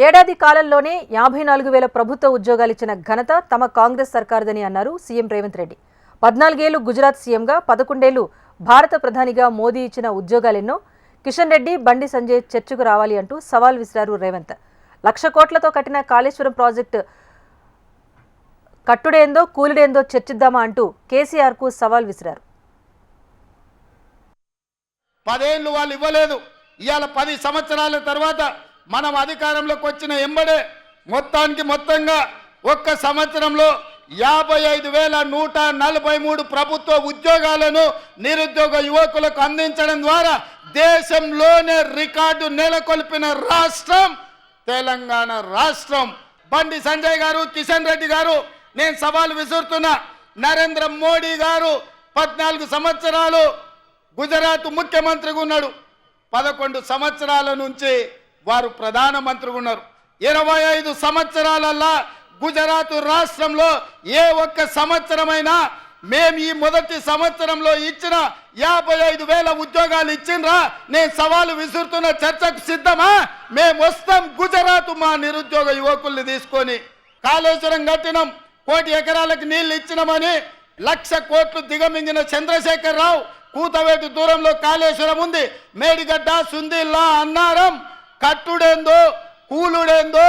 ఏడాది కాలంలోనే 54,000 ప్రభుత్వ ఉద్యోగాలు ఇచ్చిన ఘనత తమ కాంగ్రెస్ సర్కారుదని అన్నారు సీఎం రేవంత్ రెడ్డి. 14 ఏళ్లు గుజరాత్ సీఎంగా, 11 ఏళ్లు భారత ప్రధానిగా మోదీ ఇచ్చిన ఉద్యోగాలెన్నో. కిషన్ రెడ్డి, బండి సంజయ్ చర్చకు రావాలి అంటూ సవాల్ విసిరారు రేవంత్. 1,00,000 కోట్లతో కట్టిన కాళేశ్వరం ప్రాజెక్టు కట్టుడేందో కూలుడేందో చర్చిద్దామా అంటూ కేసీఆర్కు సవాల్ విసిరారు. 10 ఏళ్ళు వాళ్ళు ఇవ్వలేదు. ఇవాళ 10 సంవత్సరాల తర్వాత మనం అధికారంలోకి వచ్చిన ఎంబడే మొత్తంగా ఒక్క సంవత్సరంలో 55,143 ప్రభుత్వ ఉద్యోగాలను నిరుద్యోగ యువకులకు అందించడం ద్వారా దేశంలోనే రికార్డు నెలకొల్పిన రాష్ట్రం తెలంగాణ రాష్ట్రం. బండి సంజయ్ గారు, కిషన్ రెడ్డి గారు, నేను సవాల్ విసురుతున్నా. నరేంద్ర మోడీ గారు 14 సంవత్సరాలు గుజరాత్ ముఖ్యమంత్రిగా ఉన్నాడు. 11 సంవత్సరాల నుంచి వారు ప్రధానమంత్రిగా ఉన్నారు. 25 సంవత్సరాలల్లా గుజరాత్ రాష్ట్రంలో ఏ ఒక్క సంవత్సరమైనా మేము ఈ మొదటి సంవత్సరంలో ఇచ్చిన 55,000 ఉద్యోగాలు ఇచ్చిండ్రా? నేను సవాలు విసురుతున్న. చర్చకు సిద్ధమా? మేము వస్తాం గుజరాత్ మా నిరుద్యోగ యువకుల్ని తీసుకొని. కాళేశ్వరం కట్టినాం, 1 కోటి ఎకరాలకు నీళ్లు ఇచ్చినామని 1,00,000 కోట్లు దిగమింగిన చంద్రశేఖర్ రావు కూతవేటు దూరంలో కాళేశ్వరం ఉంది. మేడిగడ్డ, సుందిల్లా, అన్నారం కట్టుడేందో కూలుడేందో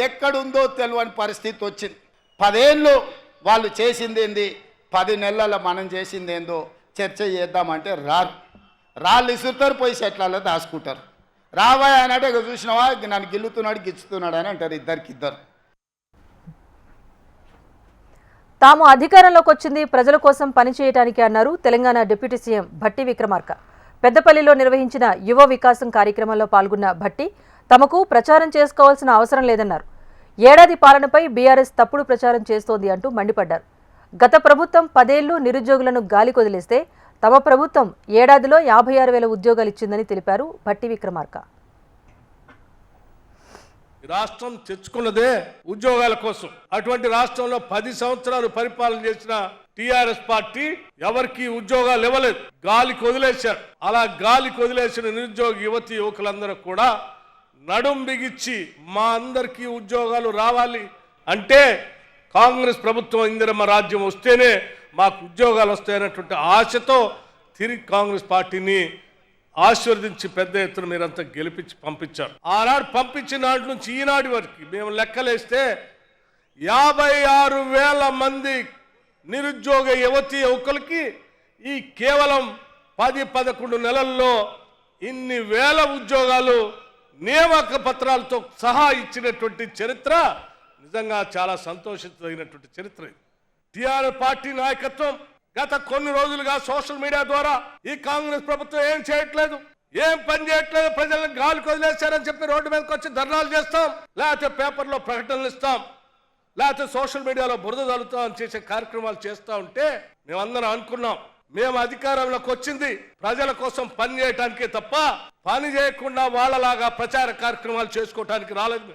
ఎక్కడుందో తెలియని పరిస్థితి వచ్చింది. 10 ఏళ్ళు వాళ్ళు చేసిందేంది, 10 నెలల మనం చేసిందేందో చర్చ చేద్దామంటే రాళ్ళు ఇసురుతారు, పోయి చెట్లలో దాచుకుంటారు. రావాయి అన్నట్టు ఇక చూసినావా, నన్ను గిల్లుతున్నాడు గిచ్చుతున్నాడు అని అంటారు ఇద్దరికిద్దరు. తాము అధికారంలోకి వచ్చింది ప్రజల కోసం పనిచేయడానికి అన్నారు తెలంగాణ డిప్యూటీ సీఎం భట్టి విక్రమార్క. పెద్దపల్లిలో నిర్వహించిన యువ వికాసం కార్యక్రమంలో పాల్గొన్న భట్టి తమకు ప్రచారం చేసుకోవాల్సిన అవసరం లేదన్నారు. ఏడాది పాలనపై బీఆర్ఎస్ తప్పుడు ప్రచారం చేస్తోంది అంటూ మండిపడ్డారు. గత ప్రభుత్వం 10 ఏళ్లు నిరుద్యోగులను గాలి కొదిలేస్తే తమ ప్రభుత్వం ఏడాదిలో 56,000 ఉద్యోగాలు ఇచ్చిందని తెలిపారు భట్టి విక్రమార్క. రాష్ట్రం తెచ్చుకున్నదే ఉద్యోగాల కోసం. అటువంటి రాష్ట్రంలో 10 సంవత్సరాలు పరిపాలన చేసిన టిఆర్ఎస్ పార్టీ ఎవరికి ఉద్యోగాలు ఇవ్వలేదు, గాలికి వదిలేశారు. అలా గాలికి వదిలేసిన నిరుద్యోగ యువతి యువకులందరూ కూడా నడుం బిగిచ్చి మా అందరికీ ఉద్యోగాలు రావాలి అంటే కాంగ్రెస్ ప్రభుత్వం ఇందిరమ్మ రాజ్యం వస్తేనే మాకు ఉద్యోగాలు వస్తాయనేటువంటి ఆశతో తిరిగి కాంగ్రెస్ పార్టీని ఆశీర్వదించి పెద్ద ఎత్తున మీరంతా గెలిపించి పంపించారు. ఆనాడు పంపించిన నాటి నుంచి ఈనాటి వరకు మేము లెక్కలేస్తే 56,000 మంది నిరుద్యోగ యువతి యువకులకి ఈ కేవలం 10-11 నెలల్లో ఇన్ని వేల ఉద్యోగాలు నియామక పత్రాలతో సహా ఇచ్చినటువంటి చరిత్ర నిజంగా చాలా సంతోషించదగినటువంటి చరిత్ర. టిఆర్ఎస్ పార్టీ నాయకత్వం గత కొన్ని రోజులుగా సోషల్ మీడియా ద్వారా ఈ కాంగ్రెస్ ప్రభుత్వం ఏం చేయట్లేదు, ఏం పని చేయట్లేదు, ప్రజలను గాలికి వదిలేశారని చెప్పి రోడ్డు మీదకి వచ్చి ధర్నాలు చేస్తాం, లేకపోతే పేపర్లో ప్రకటనలు ఇస్తాం, లేకపోతే సోషల్ మీడియాలో బురద చల్లుతాం అని చేసే కార్యక్రమాలు చేస్తూ ఉంటే మేమందరం అనుకున్నాం మేము అధికారంలోకి వచ్చింది ప్రజల కోసం పని చేయటానికే తప్ప పని చేయకుండా వాళ్ళలాగా ప్రచార కార్యక్రమాలు చేసుకోవటానికి రాలేదు.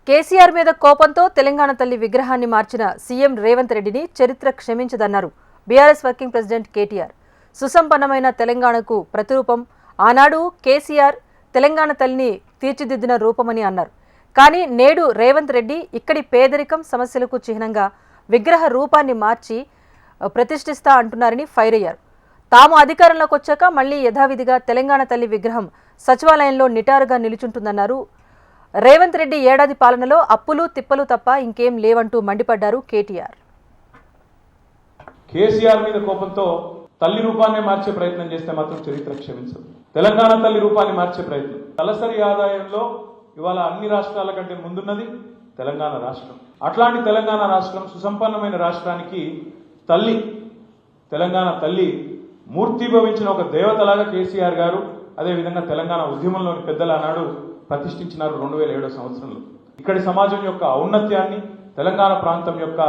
కేసీఆర్ మీద కోపంతో తెలంగాణ తల్లి విగ్రహాన్ని మార్చిన సీఎం రేవంత్ రెడ్డిని చరిత్ర క్షమించదన్నారు బీఆర్ఎస్ వర్కింగ్ ప్రెసిడెంట్ కేటీఆర్. సుసంపన్నమైన తెలంగాణకు ప్రతిరూపం ఆనాడు కేసీఆర్ తెలంగాణ తల్లిని తీర్చిదిద్దిన రూపమని అన్నారు. కానీ నేడు రేవంత్ రెడ్డి ఇక్కడి పేదరికం సమస్యలకు చిహ్నంగా విగ్రహ రూపాన్ని మార్చి ప్రతిష్ఠిస్తా అంటున్నారని ఫైర్ అయ్యారు. తాము అధికారంలోకి వచ్చాక మళ్లీ యథావిధిగా తెలంగాణ తల్లి విగ్రహం సచివాలయంలో నిటారుగా నిలుచుంటుందన్నారు. రేవంత్ రెడ్డి ఏడాది పాలనలో అప్పులు తిప్పలు తప్ప ఇంకేం లేవంటూ మండిపడ్డారు కేటీఆర్. కేసీఆర్ మీద కోపంతో తల్లి రూపాన్ని మార్చే ప్రయత్నం చేస్తే మాత్రం చరిత్ర క్షమించదు. తెలంగాణ తల్లి రూపాన్ని మార్చే ప్రయత్నం. తలసరి ఆదాయంలో ఇవాళ అన్ని రాష్ట్రాల కంటే ముందున్నది తెలంగాణ రాష్ట్రం. అట్లాంటి తెలంగాణ రాష్ట్రం సుసంపన్నమైన రాష్ట్రానికి తల్లి, తెలంగాణ తల్లి మూర్తిభవించిన ఒక దేవతలాగా కేసీఆర్ గారు, అదేవిధంగా తెలంగాణ ఉద్యమంలోని పెద్దలు ఆనాడు ప్రతిష్ఠించినారు 2007 సంవత్సరంలో. ఇక్కడి సమాజం యొక్క ఔన్నత్యాన్ని, తెలంగాణ ప్రాంతం యొక్క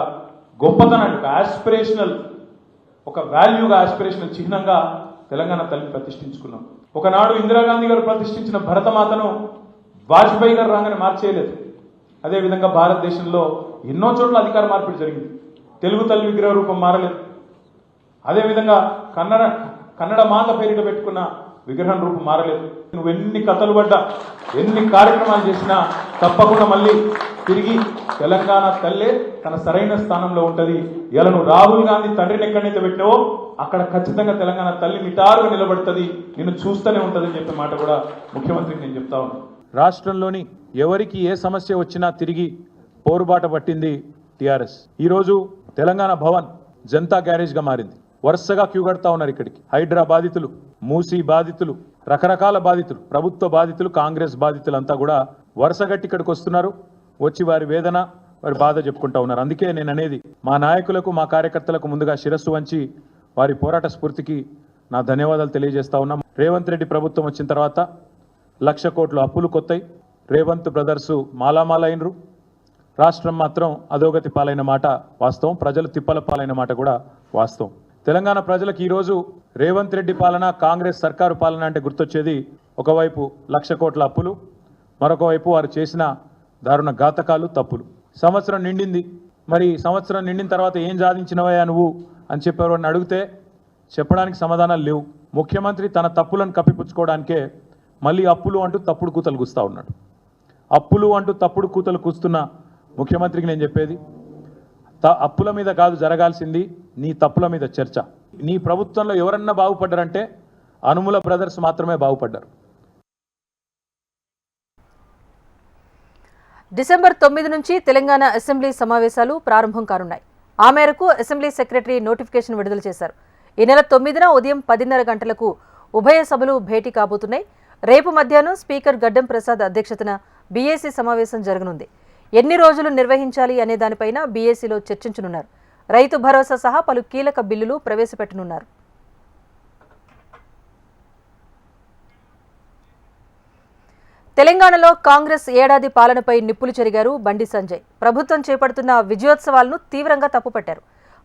గొప్పతనాన్ని ఆస్పిరేషనల్ ఒక వాల్యూగా, ఆస్పిరేషనల్ చిహ్నంగా తెలంగాణ తల్లిని ప్రతిష్ఠించుకున్నాం. ఒకనాడు ఇందిరాగాంధీ గారు ప్రతిష్ఠించిన భరతమాతను వాజ్పేయి గారు రాగానే మార్చేయలేదు. అదేవిధంగా భారతదేశంలో ఎన్నో చోట్ల అధికార మార్పిడి జరిగింది. తెలుగు తల్లి విగ్రహ రూపం మారలేదు. అదేవిధంగా కన్నడ మాత పేరిట పెట్టుకున్న విగ్రహం రూపం మారలేదు. నువ్వు ఎన్ని కథలు పడ్డా, ఎన్ని కార్యక్రమాలు చేసినా తప్పకుండా మళ్ళీ తిరిగి తెలంగాణ తల్లే తన సరైన స్థానంలో ఉంటుంది. ఇలా నువ్వు రాహుల్ గాంధీ తండ్రిని ఎక్కడైతే పెట్టినావో అక్కడ ఖచ్చితంగా తెలంగాణ తల్లి నిటారుగా నిలబడుతుంది, నిన్ను చూస్తూనే ఉంటుందని చెప్పే మాట కూడా ముఖ్యమంత్రికి నేను చెప్తా ఉన్నాను. రాష్ట్రంలోని ఎవరికి ఏ సమస్య వచ్చినా తిరిగి పోరుబాట పట్టింది టీఆర్ఎస్. ఈరోజు తెలంగాణ భవన్ జనతా గ్యారేజ్గా మారింది. వరుసగా క్యూ కడతా ఉన్నారు ఇక్కడికి. హైడ్రా బాధితులు, మూసీ బాధితులు, రకరకాల బాధితులు, ప్రభుత్వ బాధితులు, కాంగ్రెస్ బాధితులు అంతా కూడా వరుసగట్టి ఇక్కడికి వస్తున్నారు. వచ్చి వారి వేదన, వారి బాధ చెప్పుకుంటా ఉన్నారు. అందుకే నేను అనేది, మా నాయకులకు, మా కార్యకర్తలకు ముందుగా శిరస్సు వంచి వారి పోరాట స్ఫూర్తికి నా ధన్యవాదాలు తెలియజేస్తా ఉన్నాం. రేవంత్ రెడ్డి ప్రభుత్వం వచ్చిన తర్వాత 1,00,000 కోట్లు అప్పులు కొత్తాయి. రేవంత్ బ్రదర్సు మాలామాలైనరు. రాష్ట్రం మాత్రం అధోగతి పాలైన మాట వాస్తవం. ప్రజలు తిప్పల పాలైన మాట కూడా వాస్తవం. తెలంగాణ ప్రజలకు ఈరోజు రేవంత్ రెడ్డి పాలన, కాంగ్రెస్ సర్కారు పాలన అంటే గుర్తొచ్చేది ఒకవైపు 1,00,000 కోట్ల అప్పులు, మరొక వైపు వారు చేసిన దారుణ ఘాతకాలు, తప్పులు. సంవత్సరం నిండింది. మరి సంవత్సరం నిండిన తర్వాత ఏం సాధించినవయ్యా నువ్వు అని చెప్పారు అని అడిగితే చెప్పడానికి సమాధానాలు లేవు. ముఖ్యమంత్రి తన తప్పులను కప్పిపుచ్చుకోవడానికే మళ్ళీ అప్పులు అంటూ తప్పుడు కూతలు కూస్తూ ఉన్నాడు. అప్పులు అంటూ తప్పుడు కూతలు కూస్తున్న ముఖ్యమంత్రికి నేను చెప్పేది, అప్పుల మీద కాదు జరగాల్సింది, నీ తప్పుల మీద చర్చ. నీ ప్రభుత్వంలో ఎవరన్నా బాగుపడ్డారంటే అనుముల బ్రదర్స్ మాత్రమే బాగుపడ్డారు. డిసెంబర్ 9 నుంచి తెలంగాణ అసెంబ్లీ సమావేశాలు ప్రారంభం కానున్నాయి. ఆ మేరకు అసెంబ్లీ సెక్రటరీ నోటిఫికేషన్ విడుదల చేశారు. ఈ నెల 9న ఉదయం 10:30 గంటలకు ఉభయ సభలు భేటీ కాబోతున్నాయి. రేపు మధ్యాహ్నం స్పీకర్ గడ్డం ప్రసాద్ అధ్యక్షతన బీఏసీ సమావేశం జరగనుంది. ఎన్ని రోజులు నిర్వహించాలి అనే దానిపైన బీఏసీలో చర్చించనున్నారు. రైతు భరోసా సహా పలు కీలక బిల్లులు ప్రవేశపెట్టనున్నారు. తెలంగాణలో కాంగ్రెస్ ఏడాది పాలనపై నిప్పులు చెరిగారు బండి సంజయ్. ప్రభుత్వం చేపడుతున్న విజయోత్సవాలను తీవ్రంగా తప్పుపట్టారు.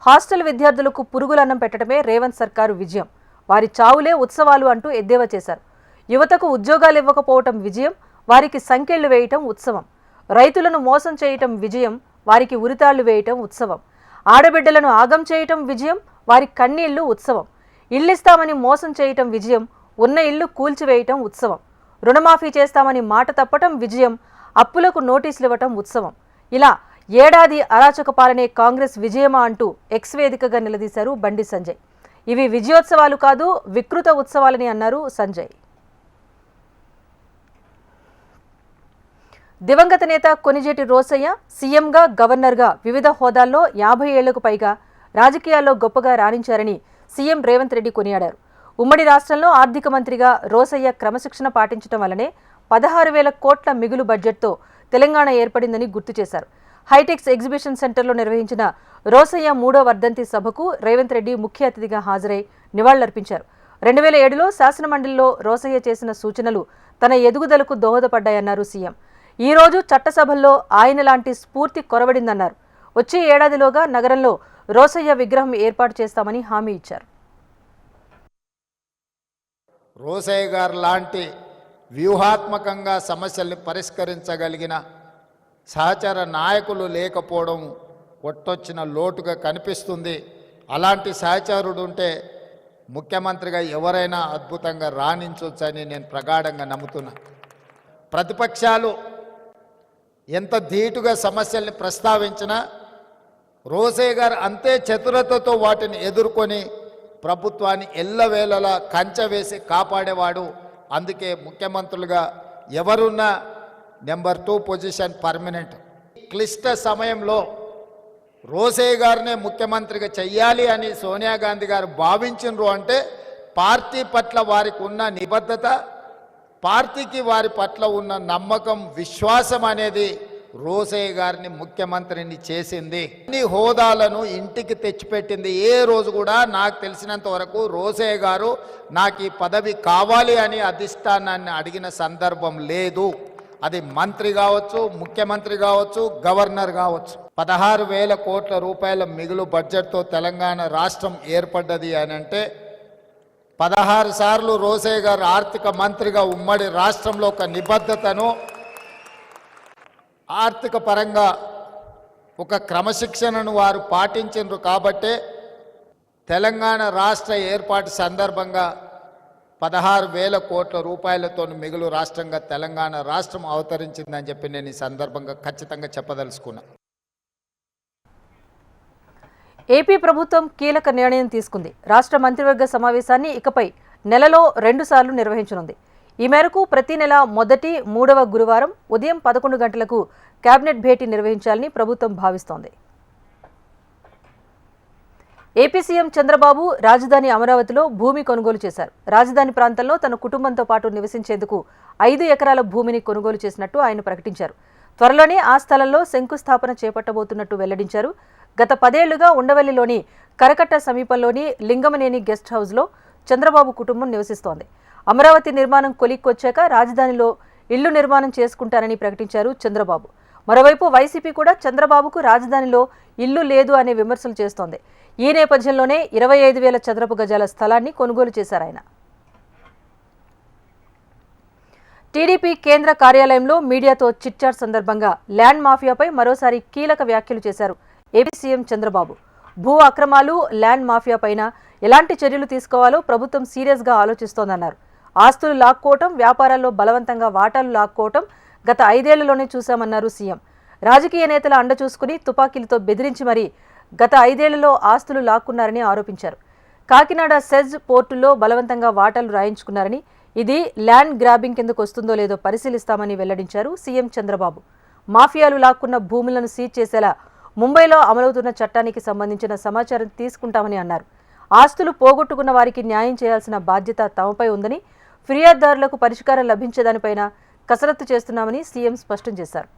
హాస్టల్ విద్యార్థులకు పురుగులన్నం పెట్టడమే రేవంత్ సర్కారు విజయం, వారి చావులే ఉత్సవాలు అంటూ ఎద్దేవా చేశారు. యువతకు ఉద్యోగాలు ఇవ్వకపోవటం విజయం, వారికి సంకెళ్లు వేయటం ఉత్సవం. రైతులను మోసం చేయటం విజయం, వారికి ఉరితాళ్లు వేయటం ఉత్సవం. ఆడబిడ్డలను ఆగం చేయటం విజయం, వారి కన్నీళ్లు ఉత్సవం. ఇల్లిస్తామని మోసం చేయటం విజయం, ఉన్న ఇల్లు కూల్చివేయటం ఉత్సవం. రుణమాఫీ చేస్తామని మాట తప్పటం విజయం, అప్పులకు నోటీసులు ఇవ్వటం ఉత్సవం. ఇలా ఏడాది అరాచక పాలనే కాంగ్రెస్ విజయమా అంటూ ఎక్స్ వేదికగా నిలదీశారు బండి సంజయ్. ఇవి విజయోత్సవాలు కాదు, వికృత ఉత్సవాలని అన్నారు సంజయ్. దివంగత నేత కొనిజేటి రోసయ్య సీఎంగా, గవర్నర్గా వివిధ హోదాల్లో 50 ఏళ్లకు పైగా రాజకీయాల్లో గొప్పగా రాణించారని సీఎం రేవంత్ రెడ్డి కొనియాడారు. ఉమ్మడి రాష్ట్రంలో ఆర్థిక మంత్రిగా రోసయ్య క్రమశిక్షణ పాటించడం వల్లనే 16,000 కోట్ల మిగులు బడ్జెట్తో తెలంగాణ ఏర్పడిందని గుర్తు చేశారు. హైటెక్స్ ఎగ్జిబిషన్ సెంటర్లో నిర్వహించిన రోసయ్య 3వ వర్ధంతి సభకు రేవంత్ రెడ్డి ముఖ్య అతిథిగా హాజరై నివాళులర్పించారు. 2007లో శాసనమండలిలో రోసయ్య చేసిన సూచనలు తన ఎదుగుదలకు దోహదపడ్డాయన్నారు సీఎం. ఈ రోజు చట్టసభల్లో ఆయన లాంటి స్ఫూర్తి కొరవడిందన్నారు. వచ్చే ఏడాదిలోగా నగరంలో రోసయ్య విగ్రహం ఏర్పాటు చేస్తామని హామీ ఇచ్చారు. రోసయ్య గారు లాంటి వ్యూహాత్మకంగా సమస్యల్ని పరిష్కరించగలిగిన సహచర నాయకులు లేకపోవడం కొట్టొచ్చిన లోటుగా కనిపిస్తుంది. అలాంటి సహచరుడు ఉంటే ముఖ్యమంత్రిగా ఎవరైనా అద్భుతంగా రాణించవచ్చని నేను ప్రగాఢంగా నమ్ముతున్నా. ప్రతిపక్షాలు ఎంత ధీటుగా సమస్యల్ని ప్రస్తావించినా రోసయ్య గారు అంతే చతురతతో వాటిని ఎదుర్కొని ప్రభుత్వాన్ని ఎల్లవేళలా కంచె వేసి కాపాడేవాడు. అందుకే ముఖ్యమంత్రులుగా ఎవరున్నా నెంబర్ 2 పొజిషన్ పర్మనెంట్. క్లిష్ట సమయంలో రోసయ్య గారినే ముఖ్యమంత్రిగా చెయ్యాలి అని సోనియా గాంధీ గారు భావించినరు అంటే పార్టీ పట్ల వారికి ఉన్న నిబద్ధత, పార్టీకి వారి పట్ల ఉన్న నమ్మకం, విశ్వాసం అనేది రోసయ్య గారిని ముఖ్యమంత్రిని చేసింది. అన్ని హోదాలను ఇంటికి తెచ్చిపెట్టింది. ఏ రోజు కూడా నాకు తెలిసినంత వరకు రోసయ్య గారు నాకు ఈ పదవి కావాలి అని అధిష్టానాన్ని అడిగిన సందర్భం లేదు. అది మంత్రి కావచ్చు, ముఖ్యమంత్రి కావచ్చు, గవర్నర్ కావచ్చు. 16,000 కోట్ల రూపాయల మిగులు బడ్జెట్తో తెలంగాణ రాష్ట్రం ఏర్పడ్డది అని అంటే 16 సార్లు రోసయ్య గారు ఆర్థిక మంత్రిగా ఉమ్మడి రాష్ట్రంలో ఒక నిబద్ధతను, ఆర్థిక పరంగా ఒక క్రమశిక్షణను వారు పాటించారు. కాబట్టే తెలంగాణ రాష్ట్ర ఏర్పాటు సందర్భంగా 16,000 కోట్ల రూపాయలతో మిగులు రాష్ట్రంగా తెలంగాణ రాష్ట్రం అవతరించిందని చెప్పి నేను ఈ సందర్భంగా ఖచ్చితంగా చెప్పదలుచుకున్నా. ఏపీ ప్రభుత్వం కీలక నిర్ణయం తీసుకుంది. రాష్ట్ర మంత్రివర్గ సమావేశాన్ని ఇకపై నెలలో 2 సార్లు నిర్వహించనుంది. ఈ మేరకు ప్రతి నెల మొదటి, 3వ గురువారం ఉదయం 11 గంటలకు కేబినెట్ భేటీ నిర్వహించాలని ప్రభుత్వం భావిస్తోంది. ఏపీ సీఎం చంద్రబాబు రాజధాని అమరావతిలో భూమి కొనుగోలు చేశారు. రాజధాని ప్రాంతంలో తన కుటుంబంతో పాటు నివసించేందుకు 5 ఎకరాల భూమిని కొనుగోలు చేసినట్టు ఆయన ప్రకటించారు. త్వరలోనే ఆ స్థలంలో శంకుస్థాపన చేపట్టబోతున్నట్టు వెల్లడించారు. గత 10 ఏళ్లుగా ఉండవల్లిలోని కరకట్ట సమీపంలోని లింగమనేని గెస్ట్ హౌస్లో చంద్రబాబు కుటుంబం నివసిస్తోంది. అమరావతి నిర్మాణం కొలిక్కొచ్చాక రాజధానిలో ఇళ్లు నిర్మాణం చేసుకుంటారని ప్రకటించారు చంద్రబాబు. మరోవైపు వైసీపీ కూడా చంద్రబాబుకు రాజధానిలో ఇల్లు లేదు అనే విమర్శలు చేస్తోంది. ఈ నేపథ్యంలోనే 25,000 చదరపు గజాల స్థలాన్ని కొనుగోలు చేశారాయన. టీడీపీ కేంద్ర కార్యాలయంలో మీడియాతో చిట్చాట్ సందర్భంగా ల్యాండ్ మాఫియాపై మరోసారి కీలక వ్యాఖ్యలు చేశారు ఏపీ సీఎం చంద్రబాబు. భూ అక్రమాలు, ల్యాండ్ మాఫియా పైన ఎలాంటి చర్యలు తీసుకోవాలో ప్రభుత్వం సీరియస్గా ఆలోచిస్తోందన్నారు. ఆస్తులు లాక్కోవటం, వ్యాపారాల్లో బలవంతంగా వాటాలు లాక్కోవటం గత 5 ఏళ్లలోనే చూశామన్నారు సీఎం. రాజకీయ నేతల అండ చూసుకుని తుపాకీలతో బెదిరించి మరీ గత 5 ఏళ్లలో ఆస్తులు లాక్కున్నారని ఆరోపించారు. కాకినాడ సెజ్ పోర్టుల్లో బలవంతంగా వాటాలు రాయించుకున్నారని, ఇది ల్యాండ్ గ్రాబింగ్ కిందకు వస్తుందో లేదో పరిశీలిస్తామని వెల్లడించారు సీఎం చంద్రబాబు. మాఫియాలు లాక్కున్న భూములను సీజ్ చేసేలా ముంబైలో అమలవుతున్న చట్టానికి సంబంధించిన సమాచారం తీసుకుంటామని అన్నారు. ఆస్తులు పోగొట్టుకున్న వారికి న్యాయం చేయాల్సిన బాధ్యత తమపై ఉందని, ఫిర్యాదుదారులకు పరిష్కారం లభించేదానిపైన కసరత్తు చేస్తున్నామని సీఎం స్పష్టం చేశారు.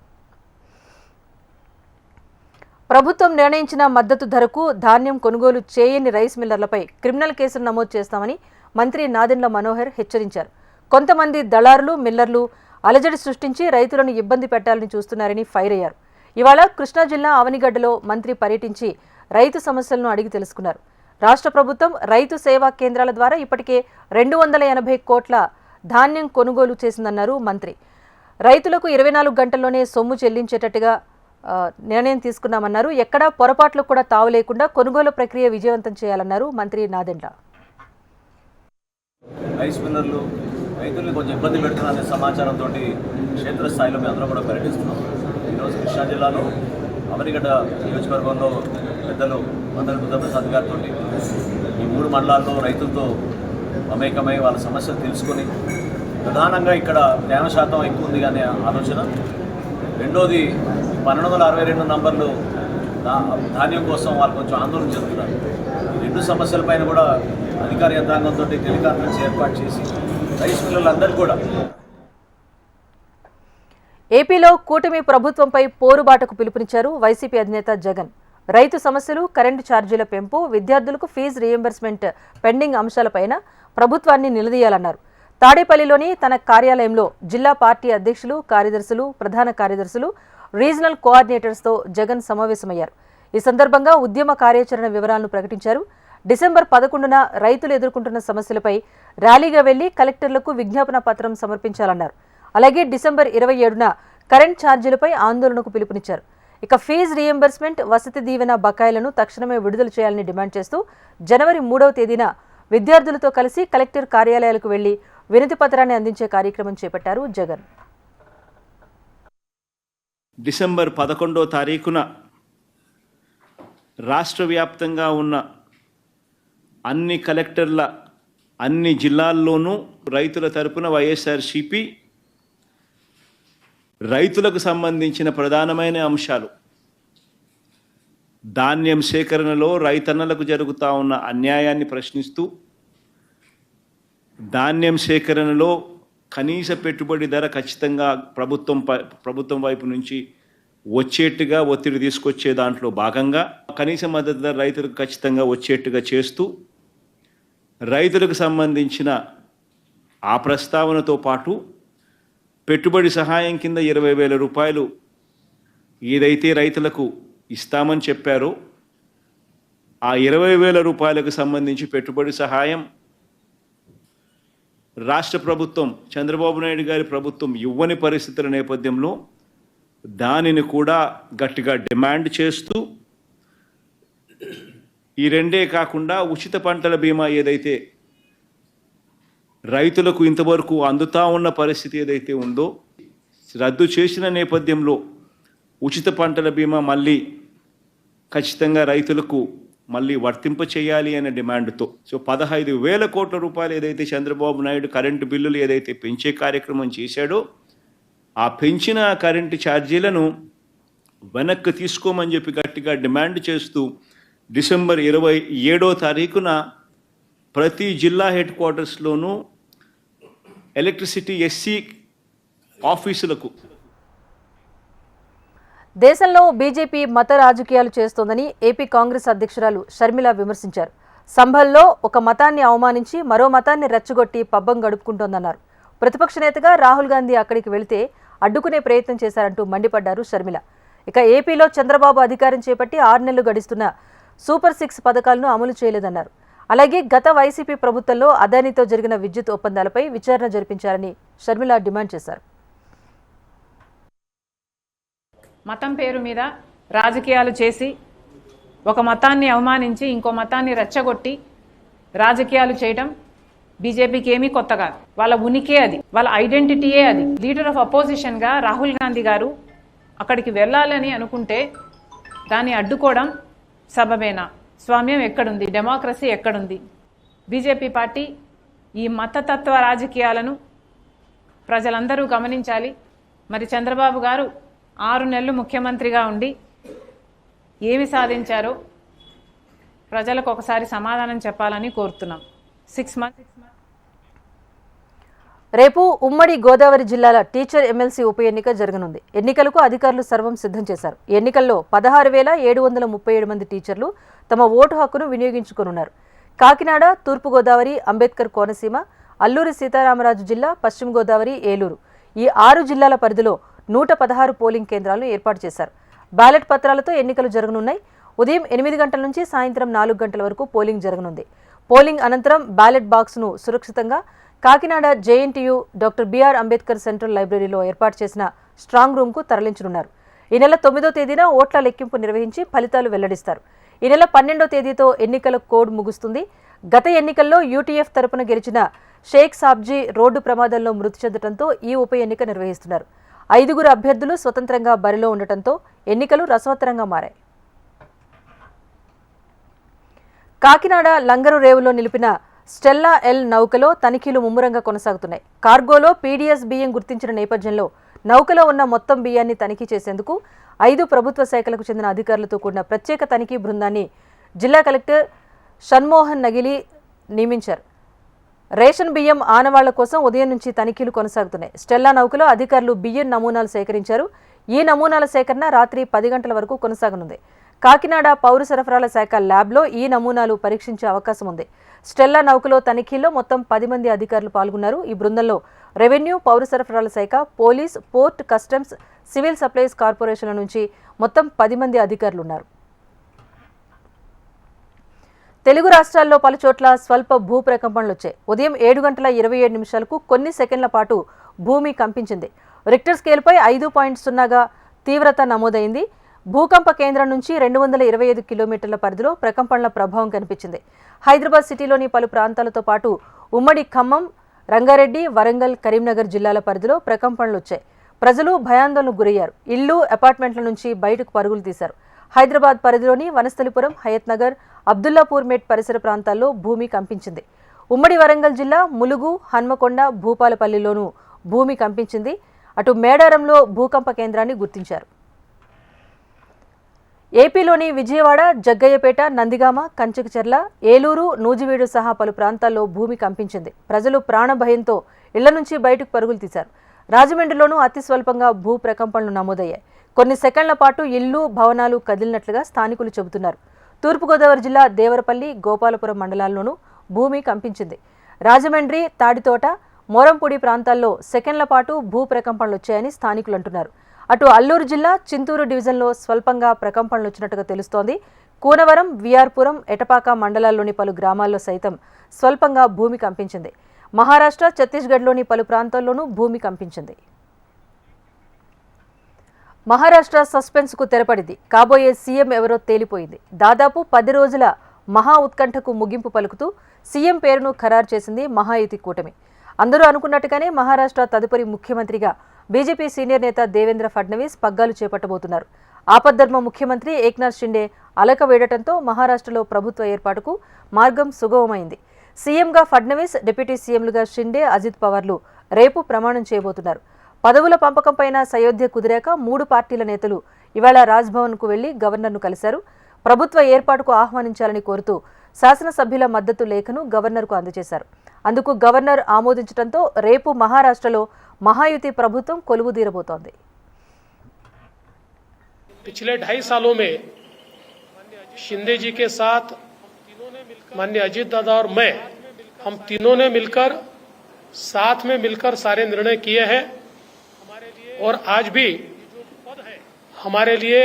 ప్రభుత్వం నిర్ణయించిన మద్దతు ధరకు ధాన్యం కొనుగోలు చేయని రైస్ మిల్లర్లపై క్రిమినల్ కేసులు నమోదు చేస్తామని మంత్రి నాదెండ్ల మనోహర్ హెచ్చరించారు. కొంతమంది దళారులు, మిల్లర్లు అలజడి సృష్టించి రైతులను ఇబ్బంది పెట్టాలని చూస్తున్నారని ఫైర్ అయ్యారు. ఇవాళ కృష్ణా జిల్లా అవనిగడ్డలో మంత్రి పర్యటించి రైతు సమస్యలను అడిగి తెలుసుకున్నారు. రాష్ట్ర ప్రభుత్వం రైతు సేవా కేంద్రాల ద్వారా ఇప్పటికే 280 కోట్ల ధాన్యం కొనుగోలు చేసిందన్నారు మంత్రి. రైతులకు 24 గంటల్లోనే సొమ్ము చెల్లించేటట్టుగా నిర్ణయం తీసుకున్నామన్నారు. ఎక్కడా పొరపాట్లు కూడా తావు లేకుండా కొనుగోలు ప్రక్రియ విజయవంతం చేయాలన్నారు మంత్రి నాదెండ్ల. రైస్ మిల్లర్లు రైతుల్ని కొంచెం ఇబ్బంది పెడుతున్న సమాచారంతో క్షేత్రస్థాయిలో మేము అందరం కూడా పర్యటిస్తున్నాం. ఈరోజు కృష్ణా జిల్లాలో అవనిగడ్డ నియోజకవర్గంలో పెద్దలు మంత్రి బుద్ధప్రసాద్ గారితో ఈ 3 మండలాల్లో రైతులతో మమేకమై వాళ్ళ సమస్యలు తెలుసుకొని, ప్రధానంగా ఇక్కడ తేమ శాతం ఎక్కువ ఉంది అనే ఆలోచన, రెండోది 1262 నంబర్లు ధాన్యం కోసం వాళ్ళు కొంచెం ఆందోళన చెందుతున్నారు. ఈ 2 సమస్యలపైన కూడా అధికార యంత్రాంగంతో టెలికాన్ఫరెన్స్ ఏర్పాటు చేసి రైస్ మిల్లర్లందరూ కూడా. ఏపీలో కూటమి ప్రభుత్వంపై పోరుబాటకు పిలుపునిచ్చారు వైసీపీ అధినేత జగన్. రైతు సమస్యలు, కరెంటు ఛార్జీల పెంపు, విద్యార్థులకు ఫీజు రీయింబర్స్మెంట్ పెండింగ్ అంశాలపైన ప్రభుత్వాన్ని నిలదీయాలన్నారు. తాడేపల్లిలోని తన కార్యాలయంలో జిల్లా పార్టీ అధ్యక్షులు, కార్యదర్శులు, ప్రధాన కార్యదర్శులు, రీజనల్ కోఆర్డినేటర్స్తో జగన్ సమావేశమయ్యారు. ఈ సందర్భంగా ఉద్యమ కార్యాచరణ వివరాలను ప్రకటించారు. డిసెంబర్ 11న రైతులు ఎదుర్కొంటున్న సమస్యలపై ర్యాలీగా వెళ్లి కలెక్టర్లకు విజ్ఞాపన పత్రం సమర్పించాలన్నారు. అలాగే డిసెంబర్ 27న కరెంట్ ఛార్జీలపై ఆందోళనకు పిలుపునిచ్చారు. ఇక ఫీజు రీయింబర్స్మెంట్, వసతి దీవెన బకాయిలను తక్షణమే విడుదల చేయాలని డిమాండ్ చేస్తూ జనవరి 3వ తేదీన విద్యార్థులతో కలిసి కలెక్టర్ కార్యాలయాలకు వెళ్లి వినతి పత్రాన్ని అందించే కార్యక్రమం చేపట్టారు జగన్. డిసెంబర్ 11వ తారీఖున రాష్ట్ర వ్యాప్తంగా ఉన్న అన్ని కలెక్టర్ల అన్ని జిల్లాల్లోనూ రైతుల తరపున వైఎస్ఆర్సీపీ రైతులకు సంబంధించిన ప్రధానమైన అంశాలు, ధాన్యం సేకరణలో రైతన్నలకు జరుగుతూ ఉన్న అన్యాయాన్ని ప్రశ్నిస్తూ, ధాన్యం సేకరణలో కనీస పెట్టుబడి ధర ఖచ్చితంగా ప్రభుత్వం వైపు నుంచి వచ్చేట్టుగా ఒత్తిడి తీసుకొచ్చే దాంట్లో భాగంగా కనీస మద్దతు ధర రైతులకు ఖచ్చితంగా వచ్చేట్టుగా చేస్తూ, రైతులకు సంబంధించిన ఆ ప్రస్తావనతో పాటు పెట్టుబడి సహాయం కింద 20,000 రూపాయలు ఏదైతే రైతులకు ఇస్తామని చెప్పారో ఆ 20,000 రూపాయలకు సంబంధించి పెట్టుబడి సహాయం రాష్ట్ర ప్రభుత్వం, చంద్రబాబు నాయుడు గారి ప్రభుత్వం ఇవ్వని పరిస్థితుల నేపథ్యంలో దానిని కూడా గట్టిగా డిమాండ్ చేస్తూ, ఈ రెండే కాకుండా ఉచిత పంటల బీమా ఏదైతే రైతులకు ఇంతవరకు అందుతా ఉన్న పరిస్థితి ఏదైతే ఉందో రద్దు చేసిన నేపథ్యంలో ఉచిత పంటల బీమా మళ్ళీ ఖచ్చితంగా రైతులకు మళ్ళీ వర్తింప చేయాలి అనే డిమాండ్తో 15,000 కోట్ల రూపాయలు ఏదైతే చంద్రబాబు నాయుడు కరెంటు బిల్లులు ఏదైతే పెంచే కార్యక్రమం చేశాడో ఆ పెంచిన కరెంటు ఛార్జీలను వెనక్కి తీసుకోమని చెప్పి గట్టిగా డిమాండ్ చేస్తూ డిసెంబర్ 27వ తారీఖున ప్రతి జిల్లా హెడ్ క్వార్టర్స్లోనూ ఎలక్ట్రిసిటీ ఎస్సీ ఆఫీసులకు దేశంలో బీజేపీ మత రాజకీయాలు చేస్తోందని ఏపీ కాంగ్రెస్ అధ్యక్షురాలు షర్మిల విమర్శించారు. సంభల్లో ఒక మతాన్ని అవమానించి మరో మతాన్ని రెచ్చగొట్టి పబ్బం గడుపుకుంటోందన్నారు. ప్రతిపక్ష నేతగా రాహుల్ గాంధీ అక్కడికి వెళితే అడ్డుకునే ప్రయత్నం చేశారంటూ మండిపడ్డారు షర్మిల. ఇక ఏపీలో చంద్రబాబు అధికారం చేపట్టి 6 నెలలు గడుస్తున్న సూపర్ 6 పథకాలను అమలు చేయలేదన్నారు. అలాగే గత వైసీపీ ప్రభుత్వంలో అదానితో జరిగిన విద్యుత్ ఒప్పందాలపై విచారణ జరిపించాలని షర్మిల డిమాండ్ చేశారు. మతం పేరు మీద రాజకీయాలు చేసి ఒక మతాన్ని అవమానించి ఇంకో మతాన్ని రెచ్చగొట్టి రాజకీయాలు చేయడం బీజేపీకి ఏమీ కొత్త కాదు. వాళ్ళ ఉనికే అది, వాళ్ళ ఐడెంటిటీయే అది. లీడర్ ఆఫ్ అపోజిషన్గా రాహుల్ గాంధీ గారు అక్కడికి వెళ్ళాలని అనుకుంటే దాన్ని అడ్డుకోవడం సబబేనా? స్వామ్యం ఎక్కడుంది? డెమోక్రసీ ఎక్కడుంది? బీజేపీ పార్టీ ఈ మతతత్వ రాజకీయాలను ప్రజలందరూ గమనించాలి. మరి చంద్రబాబు గారు 6 నెలలు ముఖ్యమంత్రిగా ఉండి ఏమి సాధించారో ప్రజలకు ఒకసారి సమాధానం చెప్పాలని కోరుతున్నాం. 6 months రేపు ఉమ్మడి గోదావరి జిల్లాల టీచర్ ఎమ్మెల్సీ ఉప ఎన్నిక జరగనుంది. ఎన్నికలకు అధికారులు సర్వం సిద్ధం చేశారు. ఎన్నికల్లో 16,737 మంది టీచర్లు తమ ఓటు హక్కును వినియోగించుకోనున్నారు. కాకినాడ, తూర్పుగోదావరి, అంబేద్కర్ కోనసీమ, అల్లూరి సీతారామరాజు జిల్లా, పశ్చిమ గోదావరి, ఏలూరు ఈ 6 జిల్లాల పరిధిలో 116 పోలింగ్ కేంద్రాలను ఏర్పాటు చేశారు. బ్యాలెట్ పత్రాలతో ఎన్నికలు జరగనున్నాయి. ఉదయం 8 గంటల నుంచి సాయంత్రం 4 గంటల వరకు పోలింగ్ జరగనుంది. పోలింగ్ అనంతరం బ్యాలెట్ బాక్స్ను సురక్షితంగా Kakinada JNTU doctor BR Ambedkar central లైబ్రరీలో ఏర్పాటు చేసిన స్ట్రాంగ్ రూమ్కు తరలించనున్నారు. ఈ నెల 9వ తేదీన ఓట్ల లెక్కింపు నిర్వహించి ఫలితాలు వెల్లడిస్తారు. ఈ నెల 12వ తేదీతో ఎన్నికల కోడ్ ముగుస్తుంది. గత ఎన్నికల్లో యూటీఎఫ్ తరపున గెలిచిన షేక్ సాబ్జీ రోడ్డు ప్రమాదంలో మృతి చెందడంతో ఈ ఉప ఎన్నిక నిర్వహిస్తున్నారు. 5 అభ్యర్థులు స్వతంత్రంగా బరిలో ఉండటంతో ఎన్నికలు రసవత్తరంగా మారాయి. కాకినాడ లంగరు రేవులో నిలిపిన స్టెల్లా ఎల్ నౌకలో తనిఖీలు ముమ్మరంగా కొనసాగుతున్నాయి. కార్గోలో పీడీఎస్ బియ్యం గుర్తించిన నేపథ్యంలో నౌకలో ఉన్న మొత్తం బియ్యాన్ని తనిఖీ చేసేందుకు 5 ప్రభుత్వ శాఖలకు చెందిన అధికారులతో కూడిన ప్రత్యేక తనిఖీ బృందాన్ని జిల్లా కలెక్టర్ షణ్మోహన్ నగిలి నియమించారు. రేషన్ బియ్యం ఆనవాళ్ల కోసం ఉదయం నుంచి తనిఖీలు కొనసాగుతున్నాయి. స్టెల్లా నౌకలో అధికారులు బియ్యం నమూనాలు సేకరించారు. ఈ నమూనాల సేకరణ రాత్రి 10 గంటల వరకు కొనసాగనుంది. కాకినాడ పౌర సరఫరాల శాఖ ల్యాబ్లో ఈ నమూనాలు పరీక్షించే అవకాశం ఉంది. స్టెల్లా నౌకలో తనిఖీల్లో మొత్తం 10 మంది అధికారులు పాల్గొన్నారు. ఈ బృందంలో రెవెన్యూ, పౌర సరఫరాల శాఖ, police, port, customs, civil supplies కార్పొరేషన్ల నుంచి మొత్తం 10 మంది అధికారులు ఉన్నారు. తెలుగు రాష్ట్రాల్లో పలుచోట్ల స్వల్ప భూ ప్రకంపనలు వచ్చాయి. ఉదయం 7 గంటల 27 నిమిషాలకు కొన్ని సెకండ్ల పాటు భూమి కంపించింది. రిక్టర్ స్కేల్పై 5.0గా తీవ్రత నమోదైంది. భూకంప కేంద్రం నుంచి 225 కిలోమీటర్ల పరిధిలో ప్రకంపనల ప్రభావం కనిపించింది. హైదరాబాద్ సిటీలోని పలు ప్రాంతాలతో పాటు ఉమ్మడి ఖమ్మం, రంగారెడ్డి, వరంగల్, కరీంనగర్ జిల్లాల పరిధిలో ప్రకంపనలు వచ్చాయి. ప్రజలు భయాందోళనకు గురయ్యారు. ఇళ్లు, అపార్ట్మెంట్ల నుంచి బయటకు పరుగులు తీశారు. హైదరాబాద్ పరిధిలోని వనస్థలిపురం, హయత్ నగర్, అబ్దుల్లాపూర్ మెట్ పరిసర ప్రాంతాల్లో భూమి కంపించింది. ఉమ్మడి వరంగల్ జిల్లా ములుగు, హన్మకొండ, భూపాలపల్లిలోనూ భూమి కంపించింది. అటు మేడారంలో భూకంప కేంద్రాన్ని గుర్తించారు. ఏపీలోని విజయవాడ, జగ్గయ్యపేట, నందిగామ, కంచకచెర్ల, ఏలూరు, నూజివీడు సహా పలు ప్రాంతాల్లో భూమి కంపించింది. ప్రజలు ప్రాణభయంతో ఇళ్ల నుంచి బయటకు పరుగులు తీశారు. రాజమండ్రిలోనూ అతి స్వల్పంగా భూ ప్రకంపనలు నమోదయ్యాయి. కొన్ని సెకండ్ల పాటు ఇళ్లు, భవనాలు కదిలినట్లుగా స్థానికులు చెబుతున్నారు. తూర్పుగోదావరి జిల్లా దేవరపల్లి, గోపాలపురం మండలాల్లోనూ భూమి కంపించింది. రాజమండ్రి, తాడితోట, మోరంపూడి ప్రాంతాల్లో సెకండ్ల పాటు భూ ప్రకంపనలు వచ్చాయని స్థానికులు అంటున్నారు. అటు అల్లూరు జిల్లా చింతూరు డివిజన్లో స్వల్పంగా ప్రకంపనలు వచ్చినట్టుగా తెలుస్తోంది. కూనవరం, విఆర్పురం, ఎటపాక మండలాల్లోని పలు గ్రామాల్లో సైతం స్వల్పంగా భూమి కంపించింది. మహారాష్ట్ర, ఛత్తీస్గఢ్లోని పలు ప్రాంతాల్లోనూ భూమి కంపించింది. మహారాష్ట్ర సస్పెన్స్కు తెరపడింది. కాబోయే సీఎం ఎవరో తేలిపోయింది. దాదాపు 10 రోజుల మహా ఉత్కంఠకు ముగింపు పలుకుతూ సీఎం పేరును ఖరారు చేసింది మహాయుతి కూటమి. అందరూ అనుకున్నట్టుగానే మహారాష్ట్ర తదుపరి ముఖ్యమంత్రిగా బీజేపీ సీనియర్ నేత దేవేంద్ర ఫడ్నవీస్ పగ్గాలు చేపట్టబోతున్నారు. ఆపద్ధర్మ ముఖ్యమంత్రి ఏక్నాథ్ షిండే అలక వేయడంతో మహారాష్ట్రలో ప్రభుత్వ ఏర్పాటుకు మార్గం సుగమమైంది. సీఎంగా ఫడ్నవీస్, డిప్యూటీ సీఎంలుగా షిండే, అజిత్ పవార్లు రేపు ప్రమాణం చేయబోతున్నారు. పదవుల పంపకంపైన సయోధ్య కుదిరాక 3 పార్టీల నేతలు ఇవాళ రాజ్భవన్కు వెళ్లి గవర్నర్ను కలిశారు. ప్రభుత్వ ఏర్పాటుకు ఆహ్వానించాలని కోరుతూ శాసనసభ్యుల మద్దతు లేఖను గవర్నర్కు అందజేశారు. అందుకు గవర్నర్ ఆమోదించడంతో రేపు మహారాష్ట్రలో महायुति प्रभुत्व कोलुवुदीरबोतोंदी। पिछले 2.5 सालों में शिंदे जी के साथ माननीय अजीत दादा और मैं, हम तीनों ने मिलकर साथ में मिलकर सारे निर्णय किए हैं और आज भी हमारे लिए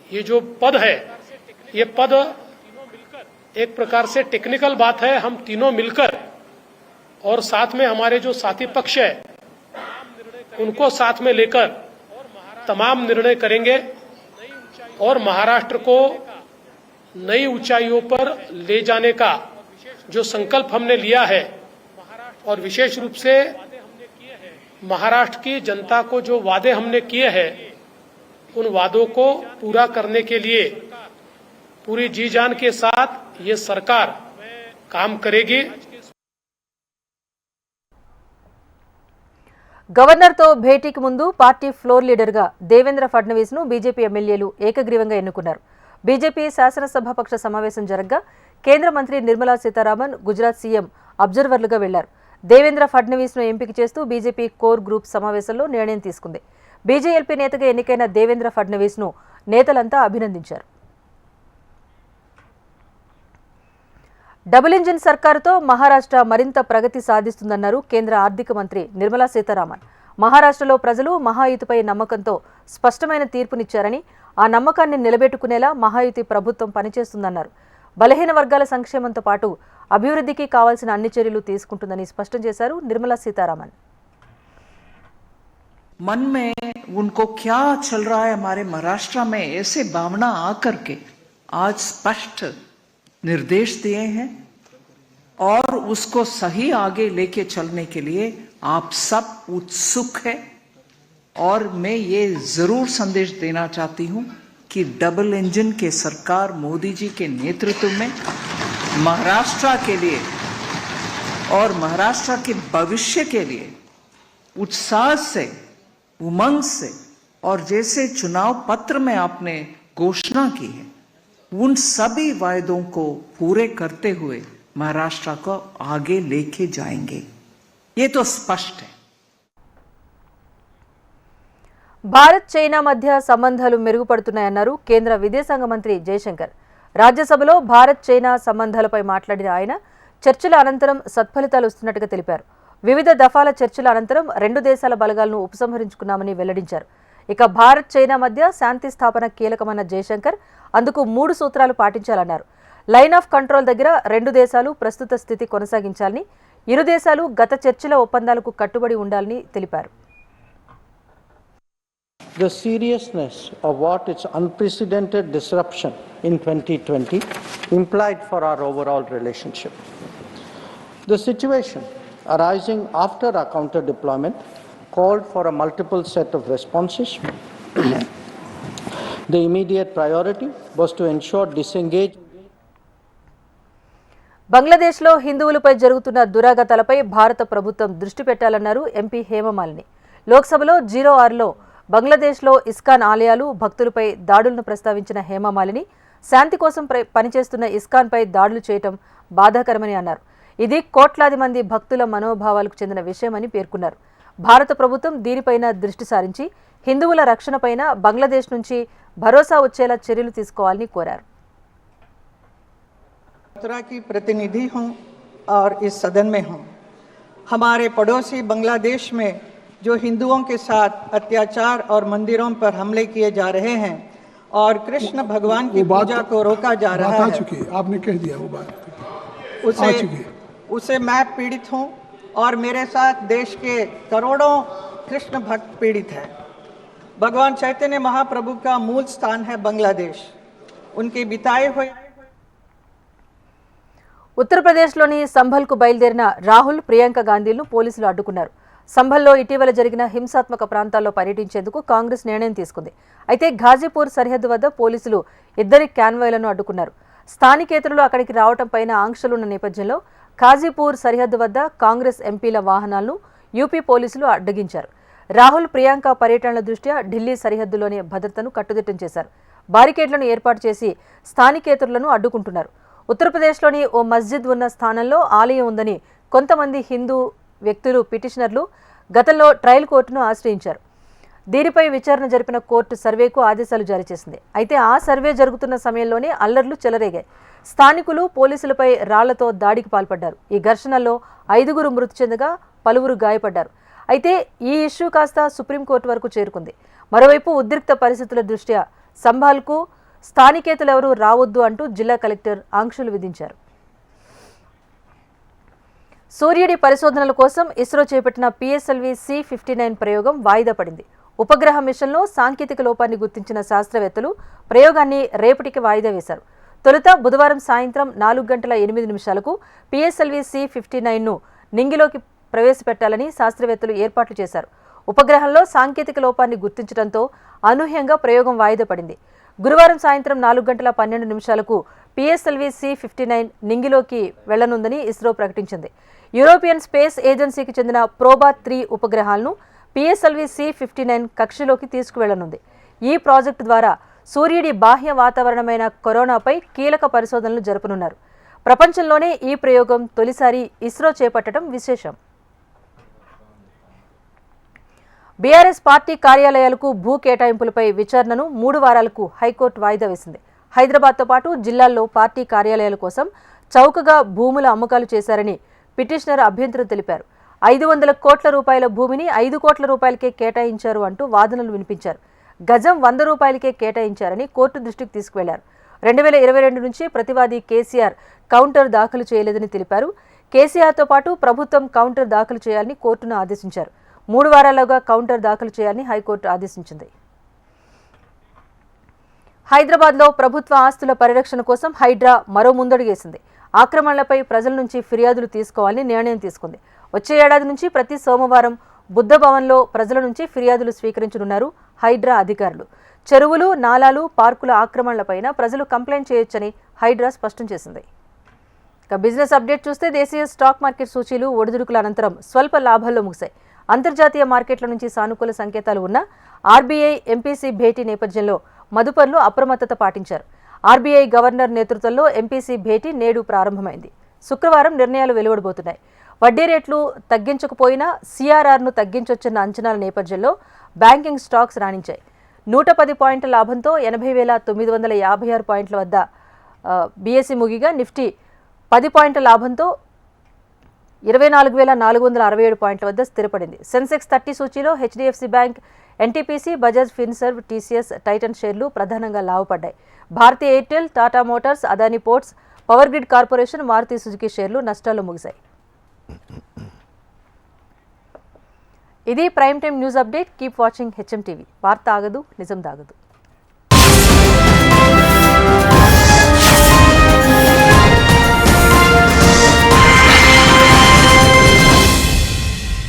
ये जो पद है, ये पद एक प्रकार से टेक्निकल बात है। हम तीनों मिलकर और साथ में हमारे जो साथी पक्ष है उनको साथ में लेकर तमाम निर्णय करेंगे और महाराष्ट्र को नई ऊंचाइयों पर ले जाने का जो संकल्प हमने लिया है और विशेष रूप से महाराष्ट्र की जनता को जो वादे हमने किए हैं उन वादों को पूरा करने के लिए पूरी जी जान के साथ ये सरकार काम करेगी। గవర్నర్తో భేటీకి ముందు పార్టీ ఫ్లోర్ లీడర్గా దేవేంద్ర ఫడ్నవీస్ను బీజేపీ ఎమ్మెల్యేలు ఏకగ్రీవంగా ఎన్నుకున్నారు. బీజేపీ శాసనసభాపక్ష సమావేశం జరగ్గా కేంద్ర మంత్రి నిర్మలా సీతారామన్, గుజరాత్ సీఎం అబ్జర్వర్లుగా వెళ్లారు. దేవేంద్ర ఫడ్నవీస్ను ఎంపిక చేస్తూ బీజేపీ కోర్ గ్రూప్ సమావేశంలో నిర్ణయం తీసుకుంది. బీజేఎల్పీ నేతగా ఎన్నికైన దేవేంద్ర ఫడ్నవీస్ను నేతలంతా అభినందించారు. డబుల్ ఇంజిన్ సర్కారుతో మహారాష్ట్ర మరింత ప్రగతి సాధిస్తుందన్నారు కేంద్ర ఆర్థిక మంత్రి నిర్మలా సీతారామన్. మహారాష్ట్రలో ప్రజలు మహాయుతిపై నమ్మకంతో స్పష్టమైన తీర్పునిచ్చారని, ఆ నమ్మకాన్ని నిలబెట్టుకునేలా మహాయుతి ప్రభుత్వం పనిచేస్తుందన్నారు. బలహీన వర్గాల సంక్షేమంతో పాటు అభివృద్ధికి కావాల్సిన అన్ని చర్యలు తీసుకుంటుందని స్పష్టం చేశారు నిర్మలా సీతారామన్. मन में उनको क्या चल रहा है हमारे महाराष्ट्र में, ऐसे भावना आकर के आज स्पष्ट निर्देश दिए हैं और उसको सही आगे लेके चलने के लिए आप सब उत्सुक हैं। और मैं ये जरूर संदेश देना चाहती हूं कि डबल इंजन के सरकार मोदी जी के नेतृत्व में महाराष्ट्र के लिए और महाराष्ट्र के भविष्य के लिए उत्साह से, उमंग से और जैसे चुनाव पत्र में आपने घोषणा की है उन सभी वायदों को पूरे करते हुए महाराष्ट्र को आगे लेके जाएंगे, ये तो स्पष्ट है। భారత్ చైనా మధ్య సంబంధాలు మెరుగుపడుతున్నాయన్నారు కేంద్ర విదేశాంగ మంత్రి జయశంకర్. రాజ్యసభలో భారత్ చైనా సంబంధాలపై మాట్లాడిన ఆయన చర్చల అనంతరం సత్ఫలితాలు వస్తున్నట్టుగా తెలిపారు. వివిధ దఫాల చర్చల అనంతరం 2 దేశాల బలగాలను ఉపసంహరించుకున్నామని వెల్లడించారు. ఇక భారత్ చైనా మధ్య శాంతి స్థాపన కీలకమన్న జయశంకర్ అందుకు 3 సూత్రాలు పాటించాలన్నారు. లైన్ ఆఫ్ కంట్రోల్ దగ్గర 2 దేశాలు ప్రస్తుత స్థితి కొనసాగించాలని, ఇరు దేశాలు గత చర్చల ఒప్పందాలకు కట్టుబడి ఉండాలని తెలిపారు. The seriousness of what its unprecedented disruption in 2020 implied for our overall relationship. The situation arising after our counter-deployment called for a multiple set of responses. The immediate priority was to ensure disengage. బంగ్లాదేశ్లో హిందువులపై జరుగుతున్న దురాగతాలపై భారత ప్రభుత్వం దృష్టి పెట్టాలన్నారు MP Hema Malini. లోక్సభలో 06లో బంగ్లాదేశ్లో ISKCON ఆలయాలు, భక్తులపై దాడులను ప్రస్తావించిన హేమమాలిని శాంతి కోసం పనిచేస్తున్న ఇస్కాన్పై దాడులు చేయటం బాధాకరమని అన్నారు. ఇది కోట్లాది మంది భక్తుల మనోభావాలకు చెందిన విషయమని పేర్కొన్నారు. భారత ప్రభుత్వం దీనిపైన దృష్టి సారించి హిందువుల రక్షణపైన బంగ్లాదేశ్ నుంచి భరోసా వచ్చేలా చర్యలు తీసుకోవాలని కోరారు. की प्रतिनिधि हूं और इस सदन में हूं। हमारे पड़ोसी बांग्लादेश में जो हिंदुओं के साथ अत्याचार और मंदिरों पर हमले किए जा रहे हैं और कृष्ण भगवान की पूजा को रोका जा रहा है, आपने कह दिया वो बात उसे मैं पीड़ित हूं और मेरे साथ देश के करोड़ों कृष्ण भक्त पीड़ित हैं। भगवान चैतन्य महाप्रभु का मूल स्थान है बांग्लादेश। उनके बिताए हुए ఉత్తరప్రదేశ్లోని సంభల్కు బయలుదేరిన రాహుల్, ప్రియాంక గాంధీలను పోలీసులు అడ్డుకున్నారు. సంభల్లో ఇటీవల జరిగిన హింసాత్మక ప్రాంతాల్లో పర్యటించేందుకు కాంగ్రెస్ నిర్ణయం తీసుకుంది. అయితే ఘాజీపూర్ సరిహద్దు వద్ద పోలీసులు ఇద్దరి కాన్వాయ్లను అడ్డుకున్నారు. స్థానికేతరులు అక్కడికి రావడంపైన ఆంక్షలున్న నేపథ్యంలో ఘాజీపూర్ సరిహద్దు వద్ద కాంగ్రెస్ ఎంపీల వాహనాలను యూపీ పోలీసులు అడ్డగించారు. రాహుల్, ప్రియాంక పర్యటనల దృష్ట్యా ఢిల్లీ సరిహద్దులోని భద్రతను కట్టుదిట్టం చేశారు. బారికేడ్లను ఏర్పాటు చేసి స్థానికేతరులను అడ్డుకుంటున్నారు. ఉత్తరప్రదేశ్లోని ఓ మస్జిద్ ఉన్న స్థానంలో ఆలయం ఉందని కొంతమంది హిందూ వ్యక్తులు పిటిషనర్లు గతంలో ట్రయల్ కోర్టును ఆశ్రయించారు. దీనిపై విచారణ జరిపిన కోర్టు సర్వేకు ఆదేశాలు జారీ చేసింది. అయితే ఆ సర్వే జరుగుతున్న సమయంలోనే అల్లర్లు చెలరేగాయి. స్థానికులు పోలీసులపై రాళ్లతో దాడికి పాల్పడ్డారు. ఈ ఘర్షణల్లో 5గురు మృతి చెందగా పలువురు గాయపడ్డారు. అయితే ఈ ఇష్యూ కాస్త సుప్రీంకోర్టు వరకు చేరుకుంది. మరోవైపు ఉద్రిక్త పరిస్థితుల దృష్ట్యా సంభాల్కు స్థానికేతలెవరూ రావద్దు అంటూ జిల్లా కలెక్టర్ ఆంక్షలు విధించారు. సూర్యుడి పరిశోధనల కోసం ఇస్రో చేపట్టిన PSLV C-59 ప్రయోగం వాయిదా పడింది. ఉపగ్రహ మిషన్లో సాంకేతిక లోపాన్ని గుర్తించిన శాస్త్రవేత్తలు ప్రయోగాన్ని రేపటికి వాయిదా వేశారు. తొలుత బుధవారం సాయంత్రం 4:08 PSLV C-59ను నింగిలోకి ప్రవేశపెట్టాలని శాస్త్రవేత్తలు ఏర్పాట్లు చేశారు. ఉపగ్రహంలో సాంకేతిక లోపాన్ని గుర్తించడంతో అనూహ్యంగా ప్రయోగం వాయిదా పడింది. గురువారం సాయంత్రం 4:12 PSLV C-59 నింగిలోకి వెళ్లనుందని ఇస్రో ప్రకటించింది. యూరోపియన్ స్పేస్ ఏజెన్సీకి చెందిన ప్రోబా 3 ఉపగ్రహాలను PSLV C-59 కక్షలోకి తీసుకువెళ్లనుంది. ఈ ప్రాజెక్టు ద్వారా సూర్యుడి బాహ్య వాతావరణమైన కరోనాపై కీలక పరిశోధనలు జరపనున్నారు. ప్రపంచంలోనే ఈ ప్రయోగం తొలిసారి ఇస్రో చేపట్టడం విశేషం. బీఆర్ఎస్ పార్టీ కార్యాలయాలకు భూ కేటాయింపులపై విచారణను 3 వారాలకు హైకోర్టు వాయిదా వేసింది. హైదరాబాద్తో పాటు జిల్లాల్లో పార్టీ కార్యాలయాల కోసం చౌకగా భూముల అమ్మకాలు చేశారని పిటిషనర్ అభ్యంతరం తెలిపారు. 500 కోట్ల రూపాయల భూమిని 5 కోట్ల రూపాయలకే కేటాయించారు అంటూ వాదనలు వినిపించారు. గజం 100 రూపాయలకే కేటాయించారని కోర్టు దృష్టికి తీసుకువెళ్లారు. 2022 నుంచి ప్రతివాది కేసీఆర్ కౌంటర్ దాఖలు చేయలేదని తెలిపారు. కేసీఆర్తో పాటు ప్రభుత్వం కౌంటర్ దాఖలు చేయాలని కోర్టును ఆదేశించారు. 3 వారాలుగా కౌంటర్ దాఖలు చేయాలని హైకోర్టు ఆదేశించింది. హైదరాబాద్లో ప్రభుత్వ ఆస్తుల పరిరక్షణ కోసం హైడ్రా మరో ముందడుగేసింది. ఆక్రమణలపై ప్రజల నుంచి ఫిర్యాదులు తీసుకోవాలని నిర్ణయం తీసుకుంది. వచ్చే ఏడాది నుంచి ప్రతి సోమవారం బుద్ధ భవన్లో ప్రజల నుంచి ఫిర్యాదులు స్వీకరించనున్నారు హైడ్రా అధికారులు. చెరువులు, నాలాలు, పార్కుల ఆక్రమణలపైన ప్రజలు కంప్లైంట్ చేయొచ్చని హైడ్రా స్పష్టం చేసింది. ఇక బిజినెస్ అప్డేట్ చూస్తే దేశీయ స్టాక్ మార్కెట్ సూచీలు ఒడిదుడుకుల అనంతరం స్వల్ప లాభాల్లో ముగిశాయి. అంతర్జాతీయ మార్కెట్ల నుంచి సానుకూల సంకేతాలు ఉన్న RBI MPC భేటీ నేపథ్యంలో మదుపర్లు అప్రమత్తత పాటించారు. RBI గవర్నర్ నేతృత్వంలో MPC భేటీ నేడు ప్రారంభమైంది. శుక్రవారం నిర్ణయాలు వెలువడబోతున్నాయి. వడ్డీ రేట్లు తగ్గించకపోయినా CRRను తగ్గించొచ్చన్న అంచనాల నేపథ్యంలో బ్యాంకింగ్ స్టాక్స్ రాణించాయి. 110 పాయింట్ల లాభంతో 80,956 పాయింట్ల వద్ద BSE ముగిగా నిఫ్టీ 10 పాయింట్ల లాభంతో 24,467 పాయింట్ల వద్ద స్థిరపడింది. సెన్సెక్స్ 30 సూచీలో HDFC bank, NTPC, Bajaj Finserv, TCS, Titan షేర్లు ప్రధానంగా లాభపడ్డాయి. Bharti Airtel, Tata Motors, Adani Ports, Power Grid Corporation, Maruti Suzuki షేర్లు నష్టాల్లో ముగిశాయి. ఇది prime time news update. Keep watching HM TV. వార్త ఆగదు, నిజం దాగదు.